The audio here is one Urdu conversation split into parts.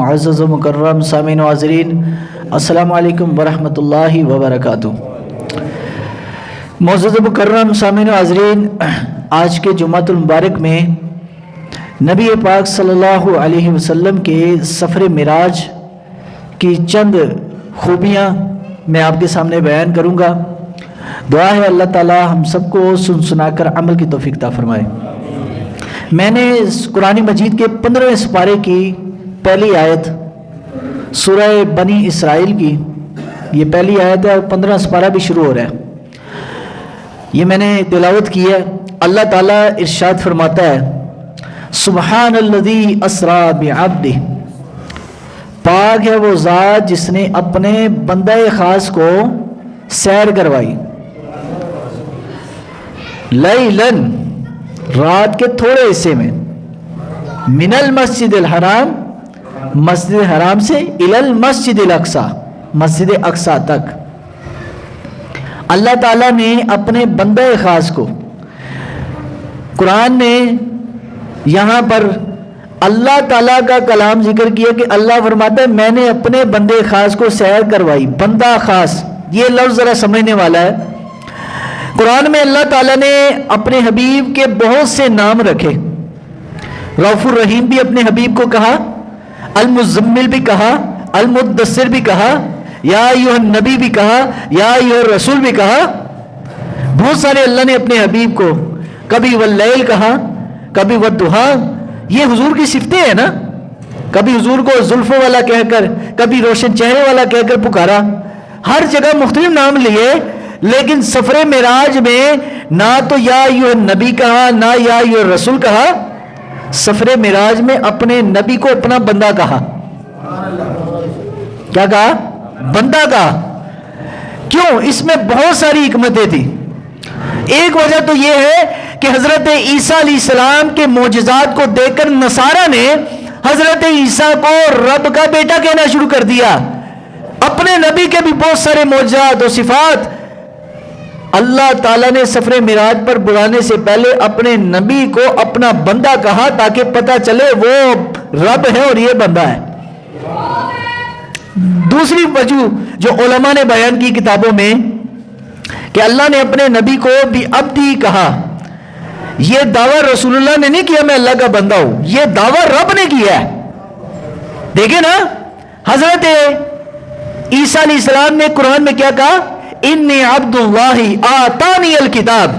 معزز و مکرم سامعین و حاضرین، السلام علیکم ورحمۃ اللہ وبرکاتہ۔ معزز و مکرم سامعین و حاضرین، آج کے جمعۃ المبارک میں نبی پاک صلی اللہ علیہ وسلم کے سفر معراج کی چند خوبیاں میں آپ کے سامنے بیان کروں گا۔ دعا ہے اللہ تعالی ہم سب کو سنا کر عمل کی توفیق عطا فرمائے۔ میں نے قرآن مجید کے 15ویں سپارے کی پہلی آیت سورہ بنی اسرائیل کی، یہ پہلی آیت ہے اور 15واں سپارہ بھی شروع ہو رہا ہے، یہ میں نے تلاوت کی ہے۔ اللہ تعالیٰ ارشاد فرماتا ہے، سبحان الذی اسری بعبدہ، پاک ہے وہ ذات جس نے اپنے بندہ خاص کو سیر کروائی، لیلاً، رات کے تھوڑے حصے میں، من المسجد الحرام، مسجد حرام سے، الی المسجد الاقصی، مسجد اقصی تک۔ اللہ تعالیٰ نے اپنے بندہ خاص کو، قرآن نے یہاں پر اللہ تعالیٰ کا کلام ذکر کیا کہ اللہ فرماتا ہے میں نے اپنے بندے خاص کو سیر کروائی۔ بندہ خاص، یہ لفظ ذرا سمجھنے والا ہے۔ قرآن میں اللہ تعالیٰ نے اپنے حبیب کے بہت سے نام رکھے، رؤوف الرحیم بھی اپنے حبیب کو کہا، المزمل بھی کہا، المدثر بھی کہا، یا ایھا النبی بھی کہا، یا ایھا الرسول بھی کہا۔ بہت سارے اللہ نے اپنے حبیب کو کبھی واللیل کہا، کبھی والضحیٰ، یہ حضور کی صفتیں ہیں نا۔ کبھی حضور کو زلفوں والا کہہ کر، کبھی روشن چہرے والا کہہ کر پکارا، ہر جگہ مختلف نام لیے، لیکن سفر معراج میں نہ تو یا ایھا النبی کہا، نہ یا ایھا الرسول کہا، سفر معراج میں اپنے نبی کو اپنا بندہ کہا۔ کیا کہا؟ بندہ کہا۔ کیوں؟ اس میں بہت ساری حکمتیں تھیں۔ ایک وجہ تو یہ ہے کہ حضرت عیسیٰ علیہ السلام کے معجزات کو دیکھ کر نصارہ نے حضرت عیسیٰ کو رب کا بیٹا کہنا شروع کر دیا۔ اپنے نبی کے بھی بہت سارے معجزات و صفات اللہ تعالیٰ نے سفر معراج پر بلانے سے پہلے اپنے نبی کو اپنا بندہ کہا تاکہ پتہ چلے وہ رب ہے اور یہ بندہ ہے۔ دوسری وجہ جو علماء نے بیان کی کتابوں میں کہ اللہ نے اپنے نبی کو بھی عبدی کہا، یہ دعویٰ رسول اللہ نے نہیں کیا میں اللہ کا بندہ ہوں، یہ دعویٰ رب نے کیا ہے۔ دیکھیں نا، حضرت عیسیٰ علیہ السلام نے قرآن میں کیا کہا؟ انی عبد اللہ آتانی الکتاب۔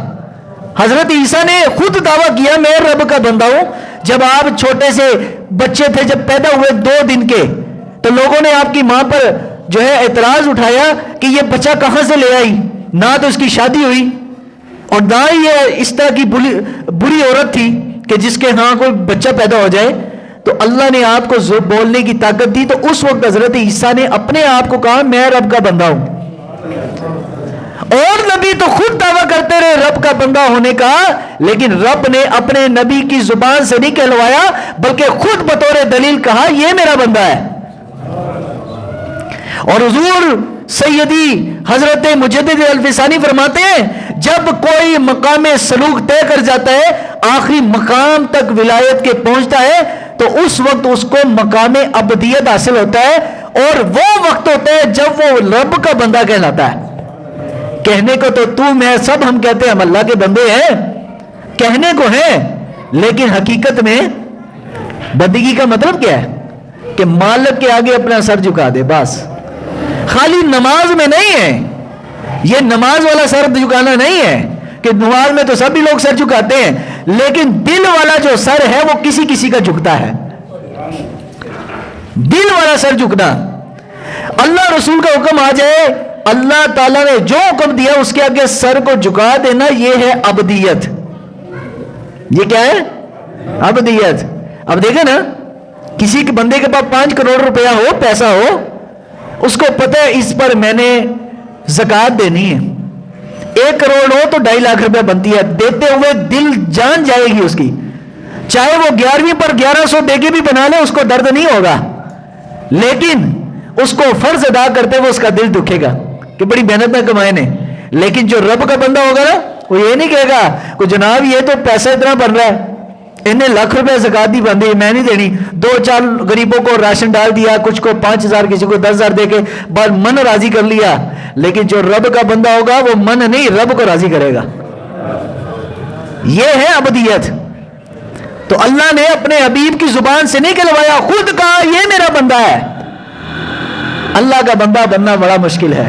حضرت عیسیٰ نے خود دعویٰ کیا میں رب کا بندہ ہوں۔ جب آپ چھوٹے سے بچے تھے، جب پیدا ہوئے 2 دن کے، تو لوگوں نے آپ کی ماں پر جو ہے اعتراض اٹھایا کہ یہ بچہ کہاں سے لے آئی، نہ تو اس کی شادی ہوئی اور نہ یہ اس طرح کی بری عورت تھی کہ جس کے ہاں کوئی بچہ پیدا ہو جائے۔ تو اللہ نے آپ کو بولنے کی طاقت دی، تو اس وقت حضرت عیسیٰ نے اپنے آپ کو کہا میں رب کا بندہ ہوں۔ اور نبی تو خود دعویٰ کرتے رہے رب کا بندہ ہونے کا، لیکن رب نے اپنے نبی کی زبان سے نہیں کہلوایا بلکہ خود بطور دلیل کہا یہ میرا بندہ ہے۔ اور حضور سیدی حضرت مجدد الفسانی فرماتے ہیں جب کوئی مقام سلوک طے کر جاتا ہے، آخری مقام تک ولایت کے پہنچتا ہے، تو اس وقت اس کو مقام عبدیت حاصل ہوتا ہے، اور وہ وقت ہوتا ہے جب وہ رب کا بندہ کہلاتا ہے۔ کہنے کو تو میں سب ہم کہتے ہیں ہم اللہ کے بندے ہیں، کہنے کو ہیں، لیکن حقیقت میں بندگی کا مطلب کیا ہے کہ مالک کے آگے اپنا سر جھکا دے، بس۔ خالی نماز میں نہیں ہے، یہ نماز والا سر جھکانا نہیں ہے کہ نماز میں تو سبھی لوگ سر جھکاتے ہیں، لیکن دل والا جو سر ہے وہ کسی کسی کا جھکتا ہے۔ دل والا سر جھکنا، اللہ رسول کا حکم آ جائے، اللہ تعالیٰ نے جو حکم دیا اس کے آگے سر کو جھکا دینا، یہ ہے عبدیت۔ یہ کیا ہے؟ عبدیت۔ اب دیکھیں نا، کسی کے بندے کے پاس 5 کروڑ روپیہ ہو، پیسہ ہو، اس کو پتہ ہے اس پر میں نے زکوٰۃ دینی ہے، 1 کروڑ ہو تو 2.5 لاکھ روپے بنتی ہے، دیتے ہوئے دل جان جائے گی اس کی، چاہے وہ 11ویں پر 1100 دے کے بھی بنا لے اس کو درد نہیں ہوگا، لیکن اس کو فرض ادا کرتے ہوئے اس کا دل دکھے گا کہ بڑی محنت نہ کمائے نے۔ لیکن جو رب کا بندہ ہوگا نا، وہ یہ نہیں کہے گا کہ جناب یہ تو پیسہ اتنا بن رہا ہے، انہیں لاکھ روپے زکات دی بندی میں نہیں دینی, 2-4 غریبوں کو راشن ڈال دیا, کچھ کو 5,000 کسی کو 10,000 دے کے بس من راضی کر لیا. لیکن جو رب کا بندہ ہوگا وہ من نہیں رب کو راضی کرے گا. یہ ہے ابدیت. تو اللہ نے اپنے حبیب کی زبان سے نہیں کہلوایا, خود کہا یہ میرا بندہ ہے. اللہ کا بندہ بننا بڑا مشکل ہے,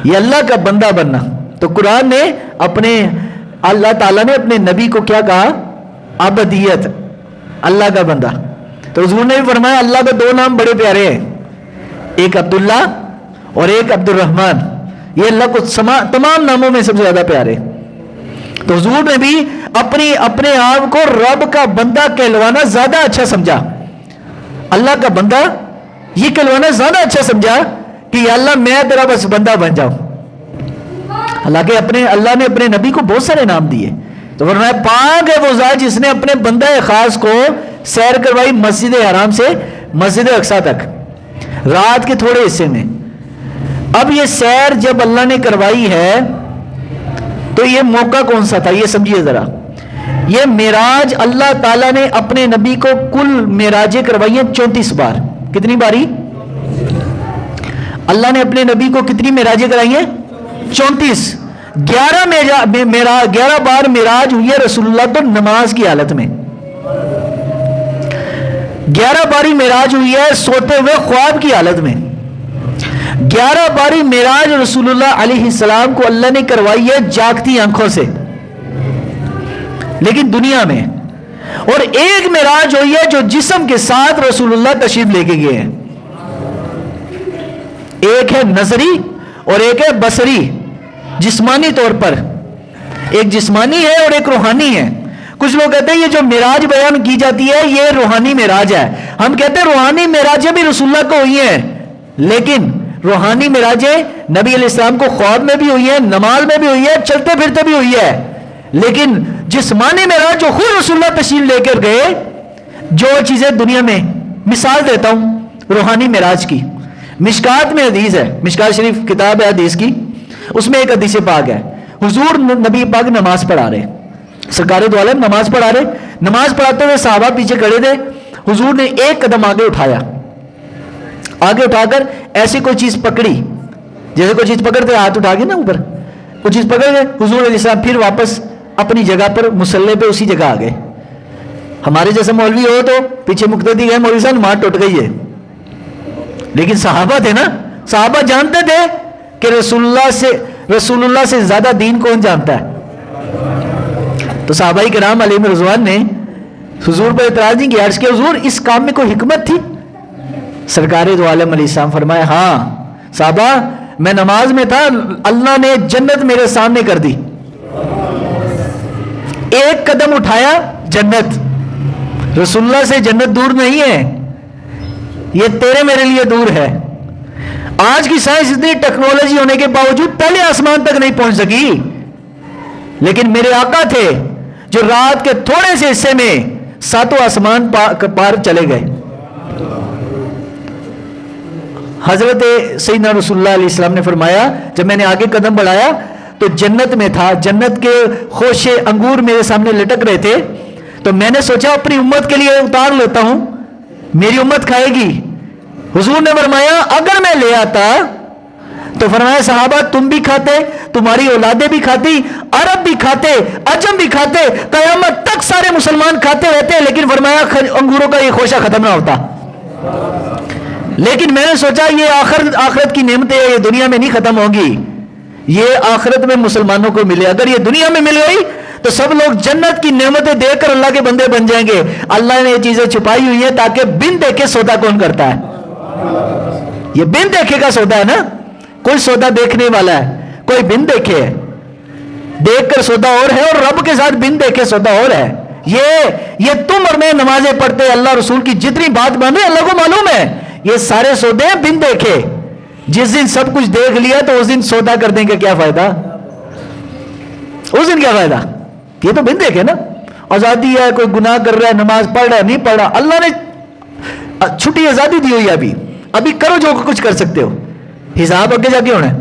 یہ اللہ کا بندہ بننا. تو قرآن نے اپنے اللہ تعالیٰ نے اپنے نبی کو کیا کہا؟ ابدیت, اللہ کا بندہ. تو حضور نے بھی فرمایا اللہ کے 2 نام بڑے پیارے ہیں, ایک عبداللہ اور ایک عبد الرحمن. یہ اللہ کو تمام ناموں میں سب سے زیادہ پیارے. تو حضور نے بھی اپنے آپ کو رب کا بندہ کہلوانا زیادہ اچھا سمجھا. اللہ کا بندہ یہ کہلوانا زیادہ اچھا سمجھا کہ یا اللہ میں تیرا بس بندہ بن جاؤں. حالانکہ اللہ نے اپنے نبی کو بہت سارے نام دیے. تو فرمایا پاک ہے وہ ذات جس نے اپنے بندہ خاص کو سیر کروائی مسجد حرام سے مسجد اقصی تک رات کے تھوڑے حصے میں. اب یہ سیر جب اللہ نے کروائی ہے تو یہ موقع کون سا تھا یہ سمجھیے ذرا. یہ معراج اللہ تعالیٰ نے اپنے نبی کو کل معراجیں کروائی ہیں 34 بار. کتنی باری؟ اللہ نے اپنے نبی کو کتنی معراجیں کرائی ہیں؟ 34. 11 بار معراج ہوئی ہے رسول اللہ تو نماز کی حالت میں. 11 باری معراج ہوئی ہے سوتے ہوئے خواب کی حالت میں. 11 باری معراج رسول اللہ علیہ السلام کو اللہ نے کروائی ہے جاگتی آنکھوں سے لیکن دنیا میں. اور ایک معراج ہوئی ہے جو جسم کے ساتھ رسول اللہ تشریف لے کے گئے ہیں. ایک ہے نظری اور ایک ہے بصری, جسمانی طور پر. ایک جسمانی ہے اور ایک روحانی ہے. کچھ لوگ کہتے ہیں یہ جو معراج بیان کی جاتی ہے یہ روحانی معراج ہے. ہم کہتے ہیں روحانی معراجیں بھی رسول اللہ کو ہوئی ہیں لیکن روحانی معراجیں نبی علیہ السلام کو خواب میں بھی ہوئی ہے, نماز میں بھی ہوئی ہے, چلتے پھرتے بھی ہوئی ہے. لیکن جسمانی معراج جو خود رسول اللہ تشریف لے کر گئے, جو چیزیں دنیا میں مثال دیتا ہوں روحانی معراج کی. مشکات میں حدیث ہے, مشکات شریف کتاب ہے حدیث کی, اس میں ایک حدیث پاک ہے. حضور نبی پاک نماز پڑھا رہے, سرکار دو عالم نماز پڑھا رہے. نماز پڑھاتے ہوئے صحابہ پیچھے کھڑے تھے. حضور نے ایک قدم آگے اٹھایا, آگے اٹھا کر ایسی کوئی چیز پکڑی, جیسے کوئی چیز پکڑتے ہاتھ اٹھا کے نا اوپر کوئی چیز پکڑ گئے. حضور علیہ السلام پھر واپس اپنی جگہ پر مصلی پہ اسی جگہ آ گئے. ہمارے جیسے مولوی ہو تو پیچھے مقتدی گئے, مولوی صاحب نماز ٹوٹ گئی ہے. لیکن صحابہ تھے نا, صحابہ جانتے تھے کہ رسول اللہ سے زیادہ دین کون جانتا ہے. تو صحابہ کرام علیہم رضوان نے حضور پر اعتراض نہیں کیا, عرض کیا حضور اس کام میں کوئی حکمت تھی؟ سرکار دو عالم علیہ السلام فرمایا ہاں صحابہ میں نماز میں تھا, اللہ نے جنت میرے سامنے کر دی. ایک قدم اٹھایا جنت. رسول اللہ سے جنت دور نہیں ہے, یہ تیرے میرے لیے دور ہے. آج کی سائنس اتنی ٹیکنالوجی ہونے کے باوجود پہلے آسمان تک نہیں پہنچ سکی, لیکن میرے آقا تھے جو رات کے تھوڑے سے حصے میں 7 آسمان پار چلے گئے. حضرت سیدنا رسول اللہ علیہ السلام نے فرمایا جب میں نے آگے قدم بڑھایا تو جنت میں تھا, جنت کے خوشے انگور میرے سامنے لٹک رہے تھے. تو میں نے سوچا اپنی امت کے لیے اتار لیتا ہوں, میری امت کھائے گی. حضور نے فرمایا اگر میں لے آتا تو فرمایا صحابہ تم بھی کھاتے, تمہاری اولادیں بھی کھاتی, عرب بھی کھاتے, عجم بھی کھاتے, قیامت تک سارے مسلمان کھاتے رہتے, لیکن فرمایا انگوروں کا یہ خوشہ ختم نہ ہوتا. لیکن میں نے سوچا یہ آخرت کی نعمتیں یہ دنیا میں نہیں ختم ہوگی, یہ آخرت میں مسلمانوں کو ملے. اگر یہ دنیا میں مل گئی تو سب لوگ جنت کی نعمتیں دیکھ کر اللہ کے بندے بن جائیں گے. اللہ نے یہ چیزیں چھپائی ہوئی ہیں تاکہ بن دیکھے سودا کون کرتا ہے. یہ بن دیکھے کا سودا ہے نا, کوئی سودا دیکھنے والا ہے, کوئی بن دیکھے ہے. دیکھ کر سودا اور ہے اور رب کے ساتھ بن دیکھے سودا اور ہے. یہ تم اور میں نمازیں پڑھتے اللہ رسول کی جتنی بات مان رہے اللہ کو معلوم ہے یہ سارے سودے بن دیکھے. جس دن سب کچھ دیکھ لیا تو اس دن سودا کرنے کا کیا فائدہ, اس دن کیا فائدہ. یہ تو بن دیکھے نا. آزادی ہے, کوئی گناہ کر رہا ہے, نماز پڑھ رہا ہے, نہیں پڑھ رہا, اللہ نے چھٹی آزادی دی ہوئی ہے. ابھی کرو جو کچھ کر سکتے ہو, حساب آگے جا کے ہونا ہے.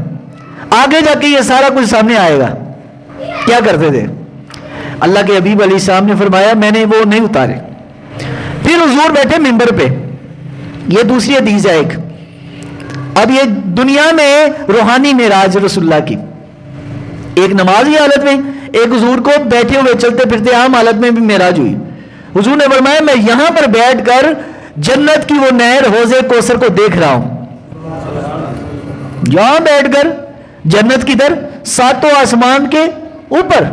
آگے جا کے یہ سارا کچھ سامنے آئے گا. کیا کرتے تھے اللہ کے حبیب علیہ السلام نے فرمایا میں نے وہ نہیں اتارے. پھر حضور بیٹھے منبر پہ. یہ دوسری حدیث ہے ایک. اب یہ دنیا میں روحانی معراج رسول اللہ کی، ایک نمازی حالت میں، ایک حضور کو بیٹھے ہوئے چلتے پھرتے عام حالت میں بھی معراج ہوئی. حضور نے فرمایا میں یہاں پر بیٹھ کر جنت کی وہ نہر حوض کوثر کو دیکھ رہا ہوں. یہاں بیٹھ کر جنت کدھر؟ ساتوں آسمان کے اوپر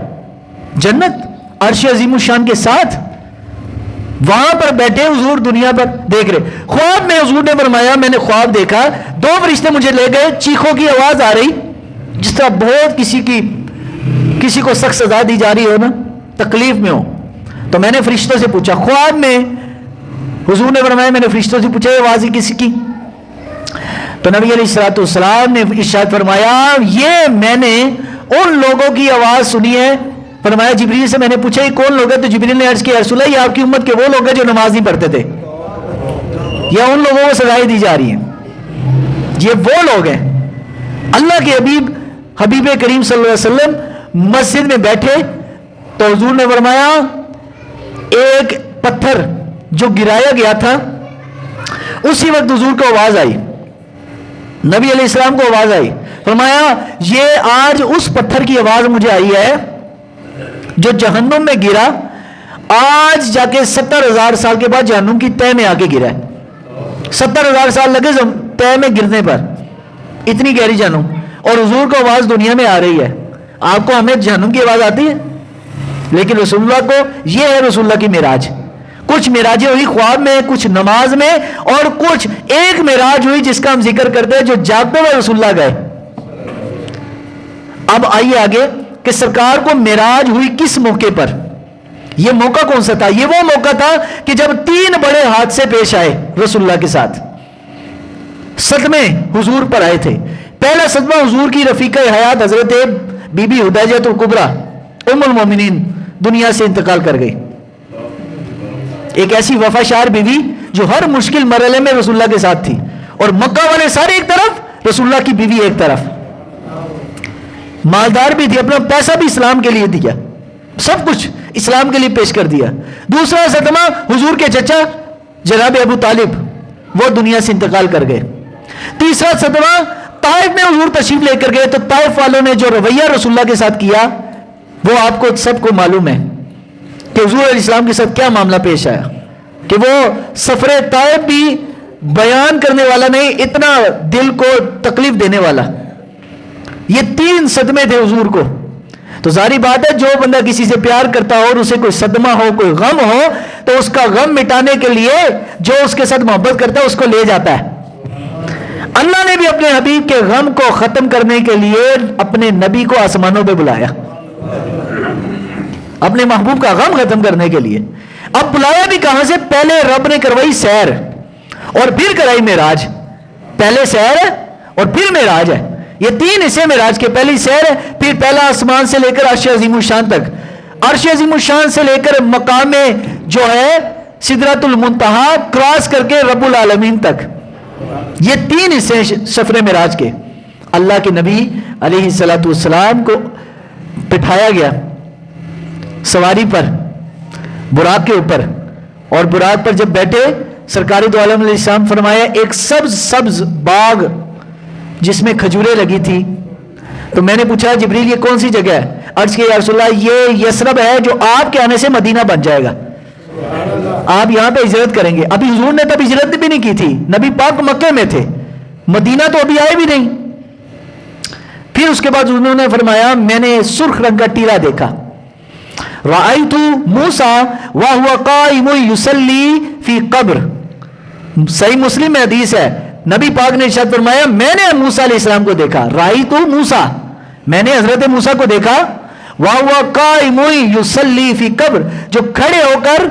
جنت عرش عظیم الشان کے ساتھ، وہاں پر بیٹھے حضور دنیا پر دیکھ رہے. خواب میں حضور نے فرمایا میں نے خواب دیکھا، دو فرشتے مجھے لے گئے، چیخوں کی آواز آ رہی جس طرح بہت کسی کو سخت سزا دی جا رہی ہو نا، تکلیف میں ہو. تو میں نے فرشتوں سے پوچھا، خواب میں حضور نے فرمایا میں نے فرشتوں سے پوچھا یہ آواز کسی کی؟ تو نبی علیہ الصلوۃ والسلام نے ارشاد فرمایا یہ میں نے ان لوگوں کی آواز سنی ہے. فرمایا جبریل سے میں نے پوچھا یہ کون لوگ ہیں؟ تو جبریل نے عرض کیا رسول اللہ یہ آپ کی امت کے وہ لوگ ہیں جو نماز نہیں پڑھتے تھے، یا ان لوگوں کو سزائیں دی جا رہی ہیں. یہ وہ لوگ ہیں. اللہ کے حبیب کریم صلی اللہ علیہ وسلم مسجد میں بیٹھے تو حضور نے فرمایا ایک پتھر جو گرایا گیا تھا اسی وقت حضور کو آواز آئی، نبی علیہ السلام کو آواز آئی. فرمایا یہ آج اس پتھر کی آواز مجھے آئی ہے جو جہنم میں گرا، آج جا کے 70,000 سال کے بعد جہنم کی تہ میں آ کے گرا ہے. 70,000 سال لگے تہ میں گرنے پر، اتنی گہری جہنم. اور حضور کو آواز دنیا میں آ رہی ہے. آپ کو ہمیں جہنم کی آواز آتی ہے، لیکن رسول اللہ کو یہ ہے رسول اللہ کی معراج. کچھ معراجیں ہوئی خواب میں، کچھ نماز میں، اور کچھ ایک معراج ہوئی جس کا ہم ذکر کرتے ہیں جو جاگتے ہوئے رسول اللہ گئے. اب آئیے آگے کہ سرکار کو معراج ہوئی کس موقع پر. یہ موقع کون سا تھا؟ یہ وہ موقع تھا کہ جب 3 بڑے حادثے پیش آئے رسول اللہ کے ساتھ. صدمے حضور پر آئے تھے. پہلا صدمہ حضور کی رفیقہ حیات حضرت بی بی حدیجہ الکبریٰ ام المومنین دنیا سے انتقال کر گئی. ایک ایسی وفاشار بیوی جو ہر مشکل مرحلے میں رسول اللہ کے ساتھ تھی، اور مکہ والے سارے ایک طرف، رسول اللہ کی بیوی ایک طرف. مالدار بھی تھی، اپنا پیسہ بھی اسلام کے لیے دیا، سب کچھ اسلام کے لیے پیش کر دیا. دوسرا صدمہ حضور کے چچا جناب ابو طالب، وہ دنیا سے انتقال کر گئے. تیسرا صدمہ طائف میں حضور تشریف لے کر گئے تو طائف والوں نے جو رویہ رسول اللہ کے ساتھ کیا وہ آپ کو سب کو معلوم ہے کہ حضور علیہ السلام کے ساتھ کیا معاملہ پیش آیا. کہ وہ سفر طائف بھی بیان کرنے والا نہیں، اتنا دل کو تکلیف دینے والا. یہ 3 صدمے تھے حضور کو. تو ظاہری بات ہے جو بندہ کسی سے پیار کرتا ہو اور اسے کوئی صدمہ ہو، کوئی غم ہو، تو اس کا غم مٹانے کے لیے جو اس کے ساتھ محبت کرتا ہے اس کو لے جاتا ہے. اللہ نے بھی اپنے حبیب کے غم کو ختم کرنے کے لیے اپنے نبی کو آسمانوں پہ بلایا، اپنے محبوب کا غم ختم کرنے کے لیے. اب بلایا بھی کہاں سے؟ پہلے رب نے کروائی سیر اور پھر کرائی معراج. پہلے سیر ہے اور پھر معراج ہے. یہ 3 حصے معراج کے. پہلی سیر ہے، پھر پہلا آسمان سے لے کر عرش عظیم الشان تک، عرش عظیم الشان سے لے کر مقام جو ہے سدرۃ المنتہا کراس کر کے رب العالمین تک. یہ 3 حصے سفر معراج کے. اللہ کے نبی علیہ الصلوۃ والسلام کو بٹھایا گیا سواری پر، براق کے اوپر، اور براق پر جب بیٹھے سرکار دو عالم علیہ السلام فرمایا ایک سبز باغ جس میں کھجوریں لگی تھی. تو میں نے پوچھا جبریل یہ کون سی جگہ ہے؟ عرض کیا یا رسول اللہ یہ یثرب ہے جو آپ کے آنے سے مدینہ بن جائے گا، آپ یہاں پہ ہجرت کریں گے. ابھی حضور نے تب ہجرت بھی نہیں کی تھی، نبی پاک مکے میں تھے، مدینہ تو ابھی آئے بھی نہیں. پھر اس کے بعد انہوں نے فرمایا میں نے سرخ رنگ کا ٹیلا دیکھا. رأیت موسیٰ وہو قائم یصلی فی قبر. صحیح مسلم میں حدیث ہے، نبی پاک نے ارشاد فرمایا میں نے موسیٰ علیہ السلام کو دیکھا. رأیت موسیٰ، میں نے حضرت موسیٰ کو دیکھا. وہو قائم یصلی فی قبر، جو کھڑے ہو کر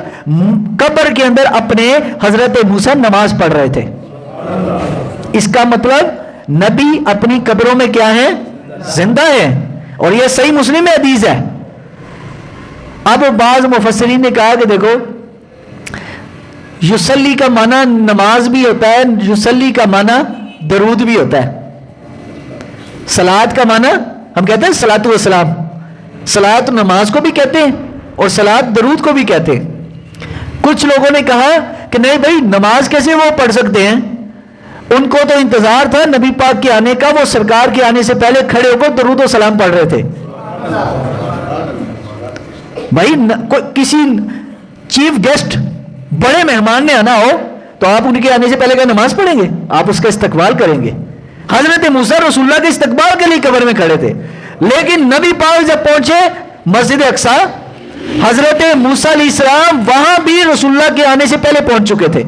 قبر کے اندر اپنے حضرت موسیٰ نماز پڑھ رہے تھے. اس کا مطلب نبی اپنی قبروں میں کیا ہے؟ زندہ ہے. اور یہ صحیح مسلم میں حدیث ہے. اب بعض مفسرین نے کہا کہ دیکھو یصلی کا معنی نماز بھی ہوتا ہے، یصلی کا معنی درود بھی ہوتا ہے. صلاۃ کا معنی ہم کہتے ہیں صلاۃ و سلام، صلاۃ نماز کو بھی کہتے ہیں اور صلاۃ درود کو بھی کہتے ہیں۔ کچھ لوگوں نے کہا کہ نہیں بھائی نماز کیسے وہ پڑھ سکتے ہیں، ان کو تو انتظار تھا نبی پاک کے آنے کا، وہ سرکار کے آنے سے پہلے کھڑے ہو کر درود و سلام پڑھ رہے تھے۔ بھائی کسی چیف گیسٹ بڑے مہمان نے آنا ہو تو آپ ان کے آنے سے پہلے کیا نماز پڑھیں گے؟ آپ اس کا استقبال کریں گے۔ حضرت موسیٰ رسول اللہ کے استقبال کے لیے قبر میں کھڑے تھے، لیکن نبی پاک جب پہنچے مسجد اقصی، حضرت موسیٰ علیہ السلام وہاں بھی رسول اللہ کے آنے سے پہلے پہنچ چکے تھے۔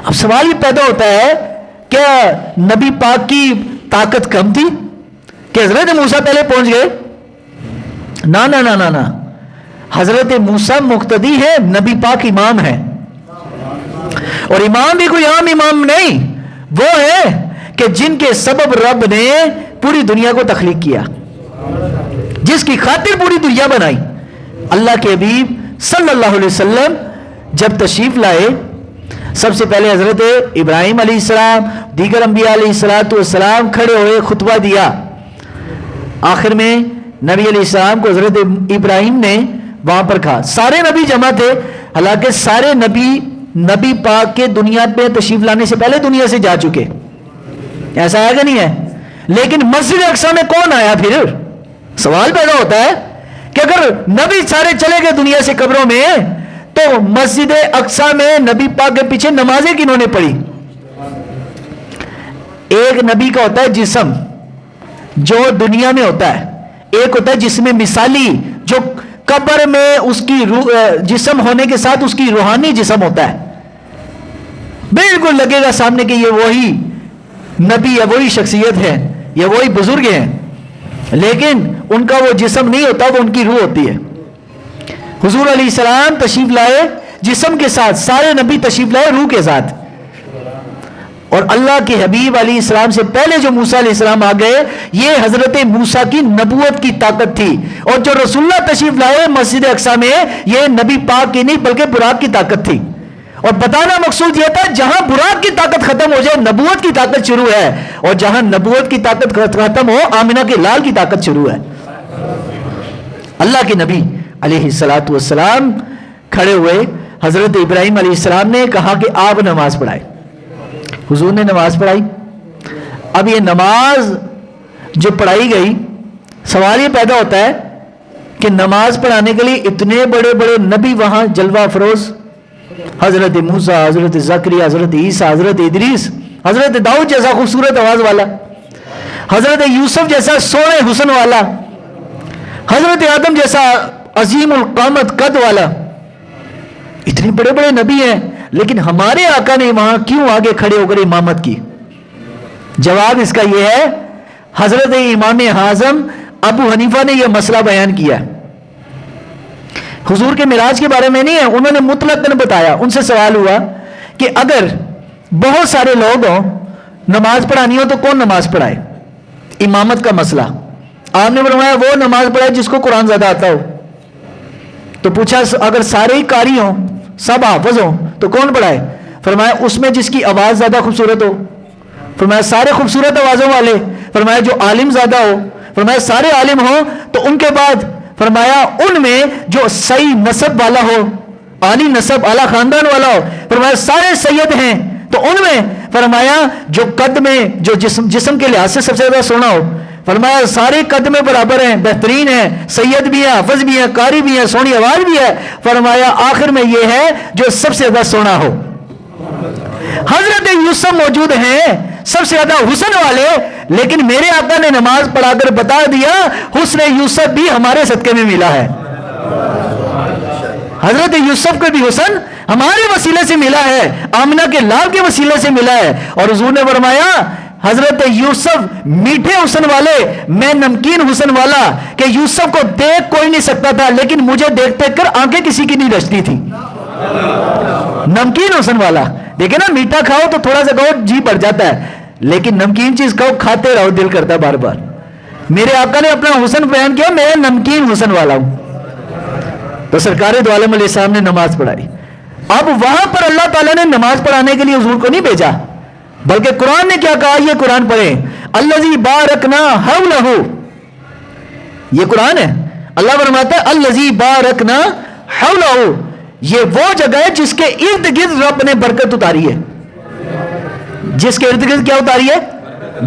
اب سوال یہ پیدا ہوتا ہے کیا نبی پاک کی طاقت کم تھی کہ حضرت موسیٰ پہلے پہنچ گئے؟ نا نا نا نا نا، حضرت موسیٰ مقتدی ہے، نبی پاک امام ہے، اور امام بھی کوئی عام امام نہیں، وہ ہے کہ جن کے سبب رب نے پوری دنیا کو تخلیق کیا، جس کی خاطر پوری دنیا بنائی۔ اللہ کے حبیب صلی اللہ علیہ وسلم جب تشریف لائے، سب سے پہلے حضرت ابراہیم علیہ السلام، دیگر انبیاء علیہ السلام کھڑے ہوئے خطبہ دیا، آخر میں نبی علیہ السلام کو حضرت ابراہیم نے وہاں پر کہا، سارے نبی جمع تھے، حالانکہ سارے نبی پاک کے دنیا پہ تشریف لانے سے پہلے دنیا سے جا چکے، ایسا ہے کہ نہیں ہے؟ لیکن مسجد اقصی میں کون آیا؟ پھر سوال پیدا ہوتا ہے کہ اگر نبی سارے چلے گئے دنیا سے قبروں میں، تو مسجد اقصی میں نبی پاک کے پیچھے نمازیں کنہوں نے پڑھی؟ ایک نبی کا ہوتا ہے جسم جو دنیا میں ہوتا ہے، ایک ہوتا ہے جسم مثالی جو قبر میں اس کی جسم ہونے کے ساتھ اس کی روحانی جسم ہوتا ہے، بالکل لگے گا سامنے کہ یہ وہی نبی ہے، وہی شخصیت ہے، یہ وہی بزرگ ہیں، لیکن ان کا وہ جسم نہیں ہوتا، وہ ان کی روح ہوتی ہے۔ حضور علیہ السلام تشریف لائے جسم کے ساتھ، سارے نبی تشریف لائے روح کے ساتھ، اور اللہ کے حبیب علیہ السلام سے پہلے جو موسیٰ علیہ السلام آ گئے، یہ حضرت موسیٰ کی نبوت کی طاقت تھی، اور جو رسول اللہ تشریف لائے مسجد اقصی میں، یہ نبی پاک کی نہیں بلکہ براق کی طاقت تھی۔ اور بتانا مقصود یہ تھا جہاں براق کی طاقت ختم ہو جائے نبوت کی طاقت شروع ہے، اور جہاں نبوت کی طاقت ختم ہو آمنہ کے لال کی طاقت شروع ہے۔ اللہ کے نبی علیہ السلام کھڑے ہوئے، حضرت ابراہیم علیہ السلام نے کہا کہ آپ نماز پڑھائے، حضور نے نماز پڑھائی۔ اب یہ نماز جو پڑھائی گئی، سوال یہ پیدا ہوتا ہے کہ نماز پڑھانے کے لیے اتنے بڑے بڑے نبی وہاں جلوہ افروز، حضرت موسیٰ، حضرت زکریا، حضرت عیسیٰ، حضرت ادریس، حضرت داؤد جیسا خوبصورت آواز والا، حضرت یوسف جیسا سونے حسن والا، حضرت آدم جیسا عظیم القامت قد والا، اتنے بڑے بڑے نبی ہیں، لیکن ہمارے آقا نے وہاں کیوں آگے کھڑے ہو کر امامت کی؟ جواب اس کا یہ ہے، حضرت امام اعظم ابو حنیفہ نے یہ مسئلہ بیان کیا، حضور کے معراج کے بارے میں نہیں ہے، انہوں نے مطلقاً بتایا۔ ان سے سوال ہوا کہ اگر بہت سارے لوگ ہوں، نماز پڑھانی ہو تو کون نماز پڑھائے؟ امامت کا مسئلہ آپ نے فرمایا وہ نماز پڑھائے جس کو قرآن زیادہ آتا ہو۔ تو پوچھا اگر سارے ہی قاری ہوں، سب حافظ ہوں تو کون پڑھائے؟ فرمایا اس میں جس کی آواز زیادہ خوبصورت ہو۔ فرمایا سارے خوبصورت آوازوں والے۔ فرمایا جو عالم زیادہ ہو۔ فرمایا سارے عالم ہوں تو ان کے بعد فرمایا ان میں جو صحیح نسب والا ہو، عالی نسب، اعلیٰ خاندان والا ہو۔ فرمایا سارے سید ہیں تو ان میں فرمایا جو قد میں جو جسم کے لحاظ سے سب سے زیادہ سونا ہو۔ فرمایا سارے قد میں برابر ہیں، بہترین ہیں، سید بھی ہیں، حافظ بھی ہیں، قاری بھی ہیں، سونی آواز بھی ہے۔ فرمایا آخر میں یہ ہے جو سب سے زیادہ سونا ہو۔ حضرت یوسف موجود ہیں سب سے زیادہ حسن والے، لیکن میرے آقا نے نماز پڑھا کر بتا دیا حسن یوسف بھی ہمارے صدقے میں ملا ہے۔ حضرت یوسف کو بھی حسن ہمارے وسیلے سے ملا ہے، آمنہ کے لال کے وسیلے سے ملا ہے۔ اور حضور نے فرمایا حضرت یوسف میٹھے حسن والے، میں نمکین حسن والا، کہ یوسف کو دیکھ کوئی نہیں سکتا تھا لیکن مجھے دیکھ دیکھ کر آنکھیں کسی کی نہیں رچتی تھی۔ نمکین حسن والا، دیکھیں نا، میٹھا کھاؤ تو تھوڑا سا کھاؤ جی بڑھ جاتا ہے، لیکن نمکین چیز کھاؤ کھاتے رہو دل کرتا ہے بار بار۔ میرے آقا نے اپنا حسن بیان کیا، میں نمکین حسن والا ہوں۔ تو سرکار دو عالم علیہ السلام نے نماز پڑھائی۔ اب وہاں پر اللہ تعالیٰ نے نماز پڑھانے کے لیے حضور کو نہیں بھیجا، بلکہ قرآن نے کیا کہا، یہ قرآن پڑھیں، الذی بارکنا حولہ، یہ قرآن ہے، اللہ فرماتا ہے الذی بارکنا حولہ، یہ وہ جگہ ہے جس کے ارد گرد رب نے برکت اتاری ہے. جس کے ارد گرد کیا اتاری ہے؟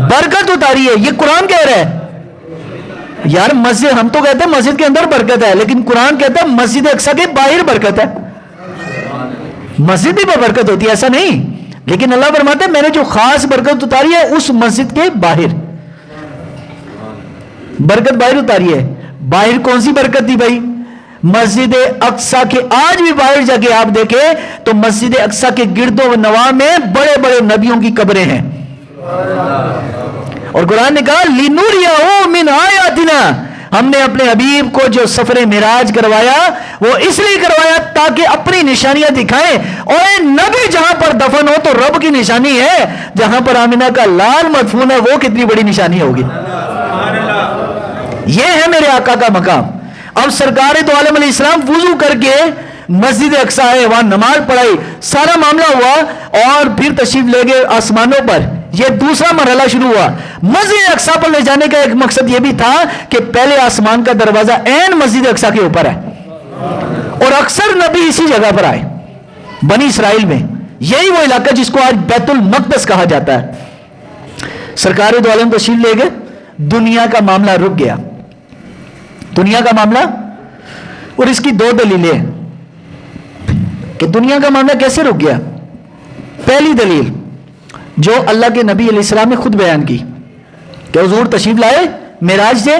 برکت اتاری ہے. یہ قرآن کہہ رہا ہے. یار مسجد، ہم تو کہتے ہیں مسجد کے اندر برکت ہے، لیکن قرآن کہتا ہے مسجد اقصی کے باہر برکت ہے. مسجد بھی برکت ہوتی ہے ایسا نہیں، لیکن اللہ فرماتا ہے میں نے جو خاص برکت اتاری ہے اس مسجد کے باہر. برکت باہر اتاری ہے. باہر کون سی برکت تھی بھائی؟ مسجد اقصی کے آج بھی باہر جا کے آپ دیکھیں تو مسجد اقصی کے گرد و نواح میں بڑے بڑے نبیوں کی قبریں ہیں. اور قرآن نے کہا لِنُرِيَهُ مِنْ آيَاتِنَا، ہم نے اپنے حبیب کو جو سفر معراج کروایا وہ اس لیے کروایا تاکہ اپنی نشانیاں دکھائیں. اور نبی جہاں پر دفن ہو تو رب کی نشانی ہے، جہاں پر آمنہ کا لال مدفون ہے وہ کتنی بڑی نشانی ہوگی. یہ ہے میرے آقا کا مقام. اب سرکار دو عالم علیہ السلام وضو کر کے مسجد اقصی ہے وہاں نماز پڑھائی، سارا معاملہ ہوا اور پھر تشریف لے گئے آسمانوں پر. یہ دوسرا مرحلہ شروع ہوا. مسجد اقصی پر لے جانے کا ایک مقصد یہ بھی تھا کہ پہلے آسمان کا دروازہ عین مسجد اقصی کے اوپر ہے اور اکثر نبی اسی جگہ پر آئے بنی اسرائیل میں. یہی وہ علاقہ جس کو آج بیت المقدس کہا جاتا ہے. سرکار دو عالم تشریف لے گئے، دنیا کا معاملہ رک گیا. دنیا کا معاملہ، اور اس کی دو دلیلیں کہ دنیا کا معاملہ کیسے رک گیا. پہلی دلیل جو اللہ کے نبی علیہ السلام نے خود بیان کی کہ حضور تشریف لائے معراج سے،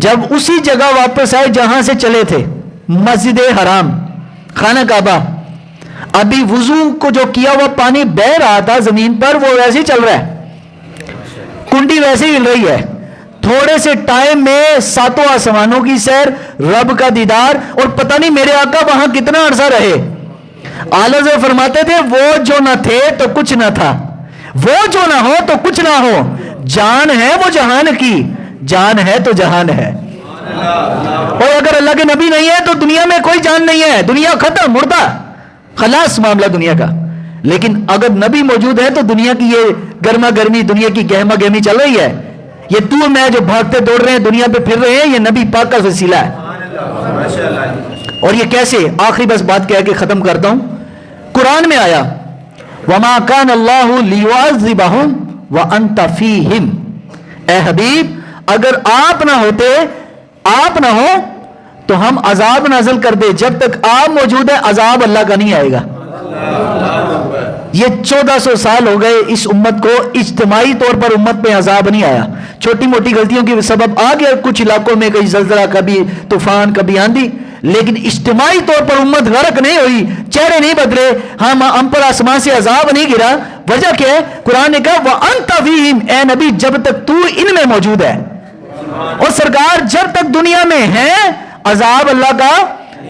جب اسی جگہ واپس آئے جہاں سے چلے تھے، مسجد حرام، خانہ کعبہ. ابھی وضو کو جو کیا ہوا پانی بہ رہا تھا زمین پر وہ ویسے ہی چل رہا ہے، کنڈی ویسے ہی ہل رہی ہے. تھوڑے سے ٹائم میں ساتوں آسمانوں کی سیر، رب کا دیدار، اور پتہ نہیں میرے آقا وہاں کتنا عرصہ رہے. اعلیٰ حضرت فرماتے تھے وہ جو نہ تھے تو کچھ نہ تھا، وہ جو نہ ہو تو کچھ نہ ہو، جان ہے وہ جہان کی، جان ہے تو جہان ہے. اور اگر اللہ کے نبی نہیں ہے تو دنیا میں کوئی جان نہیں ہے، دنیا ختم، مردہ، خلاص معاملہ دنیا کا. لیکن اگر نبی موجود ہے تو دنیا کی یہ گرما گرمی، دنیا کی گہما گہمی چل رہی ہے. یہ تو میں جو بھاگتے دوڑ رہے ہیں دنیا پہ پھر رہے ہیں، یہ نبی پاک کا وسیلہ ہے. اور یہ کیسے؟ آخری بس بات کہہ کے ختم کرتا ہوں. قرآن میں آیا وَمَا كَانَ اللَّهُ لِيُعَذِّبَهُمْ وَأَنْتَ فِيهِمْ، اے حبیب اگر آپ نہ ہوتے، آپ نہ ہو تو ہم عذاب نازل کر دے. جب تک آپ موجود ہے عذاب اللہ کا نہیں آئے گا. یہ 1400 سال ہو گئے اس امت کو، اجتماعی طور پر امت پہ عذاب نہیں آیا. چھوٹی موٹی غلطیوں کی سبب آ گیا کچھ علاقوں میں، کئی زلزلہ، کبھی طوفان، کبھی آندھی، لیکن اجتماعی طور پر امت غرق نہیں ہوئی، چہرے نہیں بدلے، ہم پر آسمان سے عذاب نہیں گرا. وجہ کیا ہے؟ قرآن نے کہا وَأَنْتَ فِيهِمْ، اے نبی جب تک تو ان میں موجود ہے. اور سرکار جب تک دنیا میں ہے عذاب اللہ کا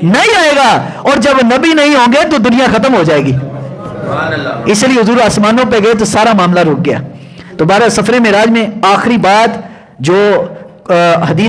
نہیں آئے گا، اور جب نبی نہیں ہوں گے تو دنیا ختم ہو جائے گی. اس لیے حضور آسمانوں پہ گئے تو سارا معاملہ رک گیا. تو بارہ سفر معراج میں آخری بات جو حدیث